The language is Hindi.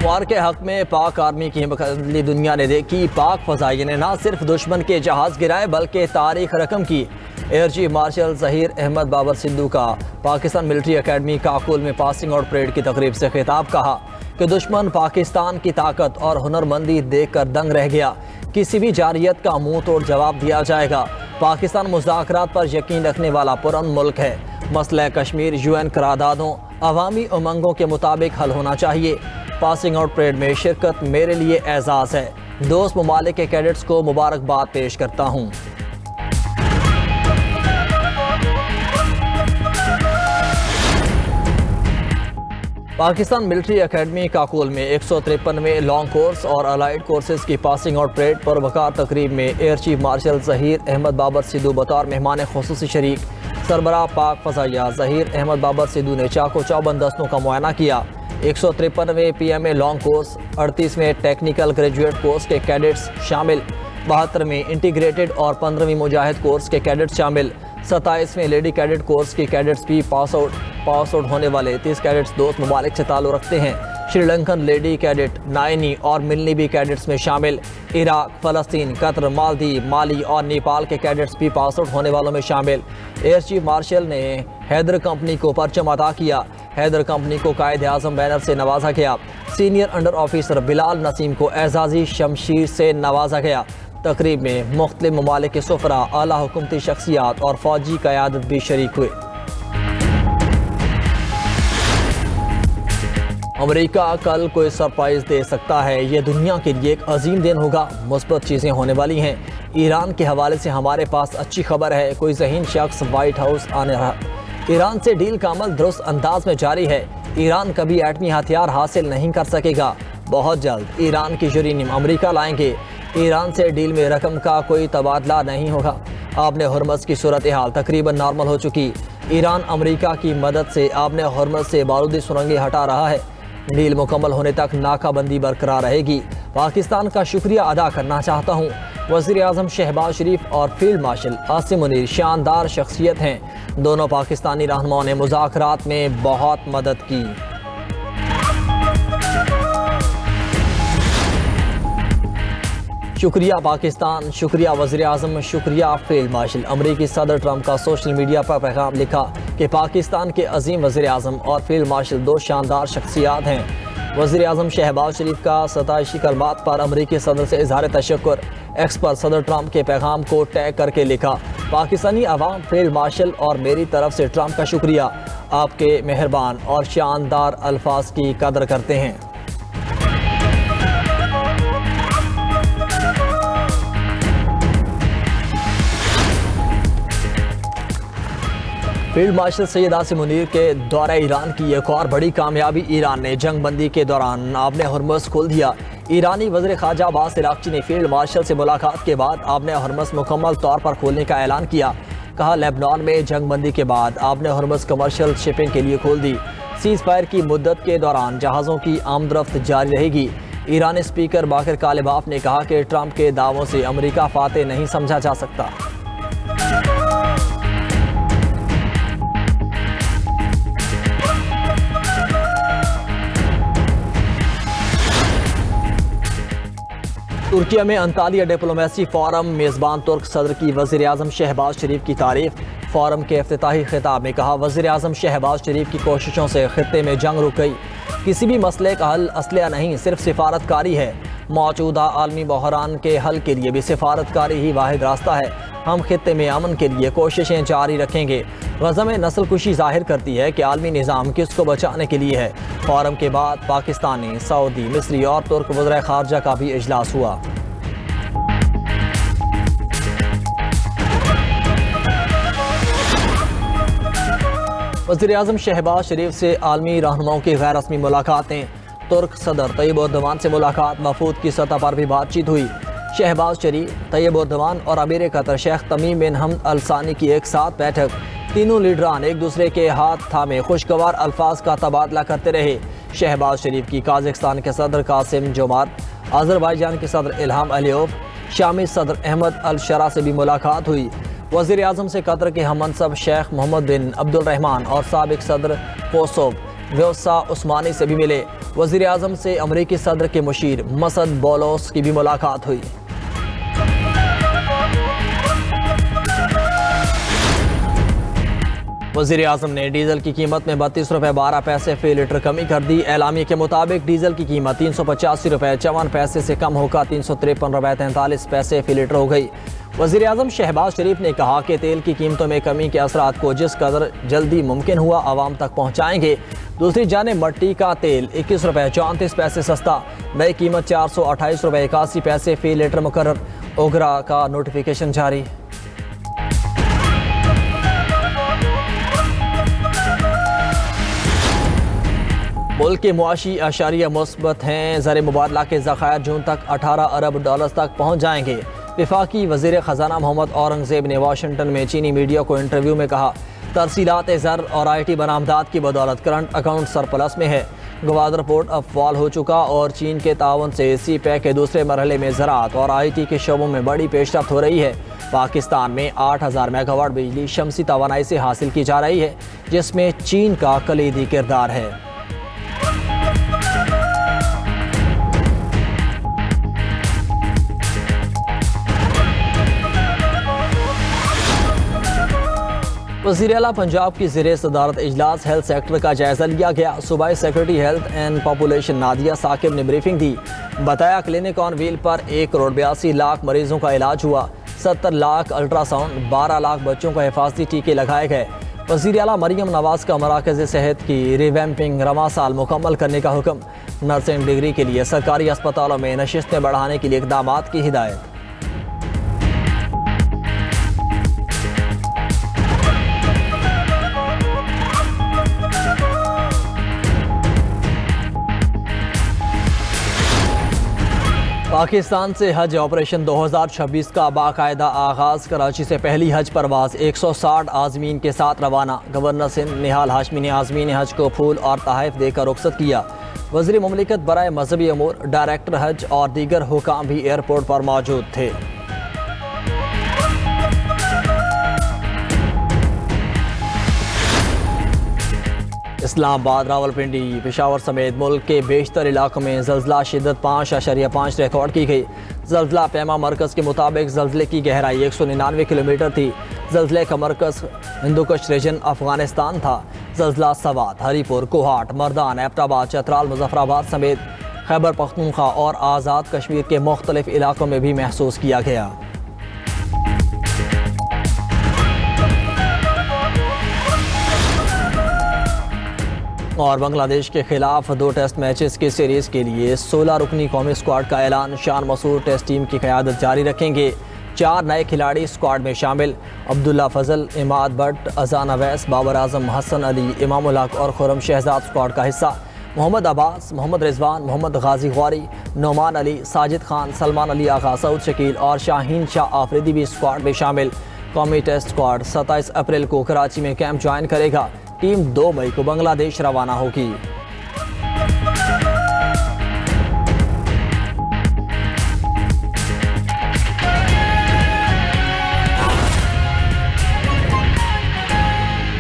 सोमवार के हक में पाक आर्मी की हिम्मत दुनिया ने देखी। पाक फजाइया ने न सिर्फ दुश्मन के जहाज गिराए बल्कि तारीख रकम की। Air chief marshal Zaheer Ahmed Babar Sidhu का पाकिस्तान मिलिट्री अकेडमी काकुल में पासिंग आउट परेड की तकरीब से खिताब। कहा कि दुश्मन पाकिस्तान की ताकत और हुनरमंदी देखकर दंग रह गया। किसी भी जारियत का मुंह तोड़ जवाब दिया जाएगा। पाकिस्तान मुज़ाकरात पर यकीन रखने वाला पुरअमन मुल्क है। मसला कश्मीर यूएन करारदादों अवामी उमंगों के मुताबिक हल होना चाहिए। पासिंग आउट परेड में शिरकत मेरे लिए एजाज़ है। दोस्त ममालिक के कैडेट्स को मुबारकबाद पेश करता हूँ। पाकिस्तान मिलिट्री अकेडमी काकुल में 153वें लॉन्ग कोर्स और अलाइड कोर्सेज की पासिंग आउट परेड पर वकार तकरीब में air chief marshal Zaheer Ahmed Babar Sidhu बतौर मेहमान खुसूसी शरीक। सरबराह पाक फजाइया ज़हीर अहमद बाबर सिद्धू ने चाको चौबंद दस्तों का मुआयना किया। 153वें PMA लॉन्ग कोर्स, 38वें टेक्निकल ग्रेजुएट कोर्स के कैडेट्स शामिल, 72वें इंटीग्रेटेड और 15वीं मुजाहिद कोर्स के कैडेट्स शामिल, 27वें लेडी कैडेट कोर्स की कैडेट्स भी पास आउट होने वाले 30 कैडेट्स दोस्त ममालिक से ताल्लुक़ रखते हैं। श्रीलंकन लेडी कैडेट, नाइनी और मिलनी भी कैडेट्स में शामिल। इराक, फ़लस्तीन, कतर, मालदीव, माली और नेपाल के कैडेट्स भी पास आउट होने वालों में शामिल। एयर चीफ मार्शल ने हैदर कंपनी को परचम अता किया। हैदर कंपनी को कायद आज़म बैनर से नवाजा गया। Senior under officer Bilal Naseem को एजाज़ी शमशीर से नवाजा गया। तकरीब में मुख्तलिफ ममालिक के सुफरा, आला हुकूमती शख्सियात और फौजी क़यादत भी शरीक हुए। अमेरिका कल कोई सरप्राइज़ दे सकता है। ये दुनिया के लिए एक अजीम दिन होगा। मुस्बत चीज़ें होने वाली हैं। ईरान के हवाले से हमारे पास अच्छी खबर है। कोई ज़हीन शख्स वाइट हाउस आने रहा। ईरान से डील का अमल दुरुस्त अंदाज में जारी है। ईरान कभी एटमी हथियार हासिल नहीं कर सकेगा। बहुत जल्द ईरान की यूरेनियम अमेरिका लाएंगे। ईरान से डील में रकम का कोई तबादला नहीं होगा। आबने हुर्मज़ की सूरत हाल तकरीबन नॉर्मल हो चुकी। ईरान अमेरिका की मदद से आबने हुर्मज़ से बारूदी सुरंगें हटा रहा है। डील मुकम्मल होने तक नाकाबंदी बरकरार रहेगी। पाकिस्तान का शुक्रिया अदा करना चाहता हूँ। वज़ीर आज़म शहबाज शरीफ और फील्ड मार्शल आसिम मुनीर शानदार शख्सियत हैं। दोनों पाकिस्तानी रहनुमाओं ने मुज़ाकरात में बहुत मदद की। शुक्रिया पाकिस्तान, शुक्रिया वज़ीर आज़म, शुक्रिया फील्ड मार्शल। अमरीकी सदर ट्रंप का सोशल मीडिया पर पैगाम लिखा कि पाकिस्तान के अजीम वज़ीर आज़म और फील्ड मार्शल दो शानदार शख्सियात हैं। वज़ीर आज़म शहबाज शरीफ का सताइशी कलमात पर अमरीकी सदर से इज़हार तशक्कुर। एक्स पर सदर ट्रंप के पैगाम को टैग करके लिखा, पाकिस्तानी अवाम, फील्ड मार्शल और मेरी तरफ से ट्रंप का शुक्रिया। आपके मेहरबान और शानदार अल्फाज की कदर करते हैं। फील्ड मार्शल सैयद आसिम मुनीर के दौरे ईरान की एक और बड़ी कामयाबी। ईरान ने जंग बंदी के दौरान आबने हुर्मज़ खोल दिया। ईरानी वज़ीर ख़ारजा अब्बास इराक़ची ने फील्ड मार्शल से मुलाकात के बाद आबने हुर्मज़ मुकम्मल तौर पर खोलने का ऐलान किया। कहा, लेबनान में जंग बंदी के बाद आबने हुर्मज़ कमर्शियल शिपिंग के लिए खोल दी। सीज़ फायर की मुद्दत के दौरान जहाज़ों की आमदरफ्त जारी रहेगी। ईरानी स्पीकर बाकर कालिबाफ ने कहा कि ट्रंप के दावों से अमरीका फातेह नहीं समझा जा सकता। तुर्किया में अंतालिया डिप्लोमेसी फोरम मेज़बान तुर्क सदर की वज़ीर आज़म शहबाज शरीफ की तारीफ। फोरम के इफ्तिताही खिताब में कहा, वज़ीर आज़म शहबाज शरीफ की कोशिशों से खित्ते में जंग रुक गई। किसी भी मसले का हल असलिया नहीं, सिर्फ सिफारतकारी है। मौजूदा आलमी बहरान के हल के लिए भी सिफारतकारी ही वाहिद रास्ता है। हम खित्ते में अमन के लिए कोशिशें जारी रखेंगे। गज़ा में नस्ल कुशी जाहिर करती है कि आलमी निज़ाम किसको बचाने के लिए है। फोरम के बाद पाकिस्तानी, सऊदी, मिस्री और तुर्क वज़ीर ख़ारजा का भी इजलास हुआ। वज़ीर आज़म शहबाज शरीफ से आलमी रहनुमाओं की गैर रस्मी मुलाकातें। तुर्क सदर तैयब उर्दवान से मुलाकात, वफूद की सतह पर भी बातचीत हुई। शहबाज शरीफ, तैयब उर्दवान और अमीर कतर शेख तमीम बिन हमद अल सानी की एक साथ बैठक। तीनों लीडरान एक दूसरे के हाथ थामे खुशगवार अल्फाज का तबादला करते रहे। शहबाज शरीफ की काज़ाकिस्तान के सदर कासिम जोमार्त, अज़रबैजान के सदर इल्हाम अलीयोव, शामी सदर अहमद अल शरा से भी मुलाकात हुई। वज़ीर आज़म से कतर के हममनसब शेख मोहम्मद बिन अब्दुल रहमान और साबिक सदर कोसोव व्योसा उस्मानी से भी मिले। वज़ीर आज़म से अमरीकी सदर के मुशीर मसद बोलोस की भी मुलाकात हुई। वज़ीर आज़म ने डीजल की कीमत में 32 रुपये 12 पैसे फ़ी लीटर कमी कर दी। एलामिया के मुताबिक डीजल की कीमत 385 रुपये 54 पैसे से कम होकर 353 रुपये 43 पैसे फ़ी लीटर हो गई। वज़ीर आज़म शहबाज शरीफ ने कहा कि तेल की कीमतों में कमी के असरात को जिस कदर जल्दी मुमकिन हुआ आवाम तक पहुँचाएँगे। दूसरी जानिब मट्टी का तेल 21 रुपये 34 पैसे सस्ता, नई कीमत 428 रुपये 81 पैसे फ़ी लीटर मुकर्रर। ओगरा का नोटिफिकेशन जारी। मुल्क के मुआशी अशारिया मुस्बत हैं। ज़र मुबादला के ज़खायर जून तक 18 अरब डॉलर तक पहुँच जाएंगे। वफाकी वज़ीर ख़जाना मोहम्मद औरंगज़ेब ने वाशिंगटन में चीनी मीडिया को इंटरव्यू में कहा, तरसीलात ज़र और IT बरामदात की बदौलत करंट अकाउंट सरप्लस में है। गवादर पोर्ट अब फाल हो चुका और चीन के तावन से CPEC के दूसरे मरहले में ज़राअत और IT के शोबों में बड़ी पेशरफ्त हो रही है। पाकिस्तान में 8000 मेगावाट बिजली शमसी तवानाई से हासिल की जा रही है, जिसमें चीन का कलीदी किरदार है। वज़ीर आला पंजाब की ज़ेरे सदारत इजलास हेल्थ सेक्टर का जायज़ा लिया गया। सूबाई secretary health and population Nadia Saqib ने ब्रीफिंग दी। बताया क्लिनिक ऑन व्हील पर 1 करोड़ 82 लाख मरीजों का इलाज हुआ। 70 लाख अल्ट्रासाउंड, 12 लाख बच्चों को हिफाजती टीके लगाए गए। वज़ीर आला मरियम नवाज़ का मराकज़ सेहत की रिवैम्पिंग रवा साल मुकम्मल करने का हुक्म। नर्सिंग डिग्री के लिए सरकारी अस्पतालों में नशिस्तें बढ़ाने के लिए इक़दामात की हिदायत। पाकिस्तान से हज ऑपरेशन 2026 का बाकायदा आगाज़। कराची से पहली हज परवाज़ 160 आज़मीन के साथ रवाना। गवर्नर सिंध निहाल हाशमी ने आज़मीन हज को फूल और तोहफ़े देकर रुखसत किया। वज़ीर मुमलिकत बराए मजहबी अमूर, डायरेक्टर हज और दीगर हुकाम भी एयरपोर्ट पर मौजूद थे। इस्लामाबाद, रावलपिंडी, पेशावर समेत मुल्क के बेशतर इलाकों में ज़ल्ज़ला शिद्दत 5.5 रिकॉर्ड की गई। ज़ल्ज़ला पैमा मरकज़ के मुताबिक ज़ल्ज़ले की गहराई 199 किलोमीटर थी। ज़ल्ज़ले का मरकज़ हिंदुकुश रीजन अफ़गानिस्तान था। ज़ल्ज़ला सवात, हरीपुर, कोहाट, मर्दान, एबटाबाद, चतराल, मुजफ्फराबाद समेत खैबर पख्तूनख्वा और आज़ाद कश्मीर के मुख्तलिफ इलाकों में भी महसूस किया गया। और बांग्लादेश के खिलाफ 2 टेस्ट मैचेस की सीरीज़ के लिए 16 रुकनी कौमी स्क्वाड का ऐलान। शान मसूर टेस्ट टीम की क़यादत जारी रखेंगे। 4 नए खिलाड़ी स्क्वाड में शामिल। अब्दुल्ला फजल, इमाद भट्ट, अजान अवैस, बाबर आजम, हसन अली, इमामुल हक और खुरम शहजाद स्क्वाड का हिस्सा। मोहम्मद अब्बास, मोहम्मद रिजवान, मोहम्मद गाजी ख्वारी, नोमान अली, साजिद खान, सलमान अली आगा, सऊद शकील और शाहीन शाह आफरीदी भी स्क्वाड में शामिल। कौमी टेस्ट स्क्वाड 27 अप्रैल को कराची में कैंप ज्वाइन करेगा। टीम 2 मई को बांग्लादेश रवाना होगी।